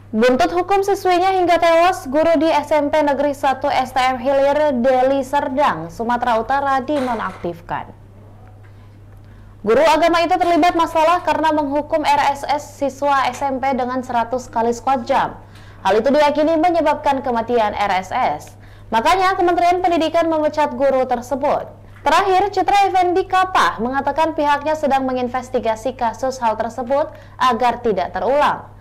Buntut hukum siswinya hingga tewas, guru di SMP Negeri 1 STM Hilir, Deli Serdang, Sumatera Utara dinonaktifkan. Guru agama itu terlibat masalah karena menghukum RSS siswa SMP dengan 100 kali squat jam. Hal itu diyakini menyebabkan kematian RSS. Makanya Kementerian Pendidikan memecat guru tersebut. Terakhir, Citra Effendi Kapah mengatakan pihaknya sedang menginvestigasi kasus hal tersebut agar tidak terulang.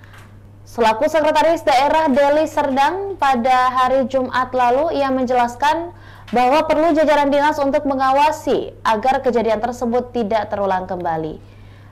Selaku Sekretaris Daerah Deli Serdang pada hari Jumat lalu, ia menjelaskan bahwa perlu jajaran dinas untuk mengawasi agar kejadian tersebut tidak terulang kembali.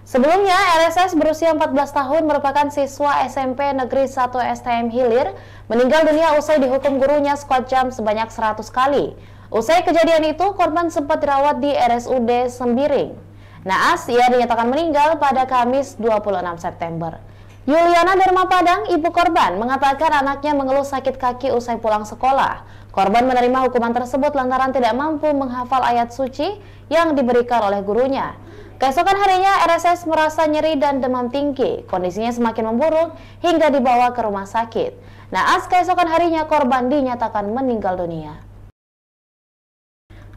Sebelumnya, RSS berusia 14 tahun merupakan siswa SMP Negeri 1 STM Hilir meninggal dunia usai dihukum gurunya squat jam sebanyak 100 kali. Usai kejadian itu, korban sempat dirawat di RSUD Sembiring. Naas, ia dinyatakan meninggal pada Kamis 26 September. Yuliana Dharma Padang, ibu korban, mengatakan anaknya mengeluh sakit kaki usai pulang sekolah. Korban menerima hukuman tersebut lantaran tidak mampu menghafal ayat suci yang diberikan oleh gurunya. Keesokan harinya, RSS merasa nyeri dan demam tinggi. Kondisinya semakin memburuk hingga dibawa ke rumah sakit. Naas, keesokan harinya korban dinyatakan meninggal dunia.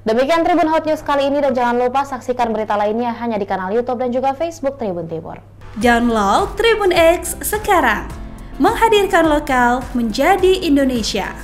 Demikian Tribun Hot News kali ini, dan jangan lupa saksikan berita lainnya hanya di kanal YouTube dan juga Facebook Tribun Timur. Download Tribun X sekarang, menghadirkan lokal menjadi Indonesia.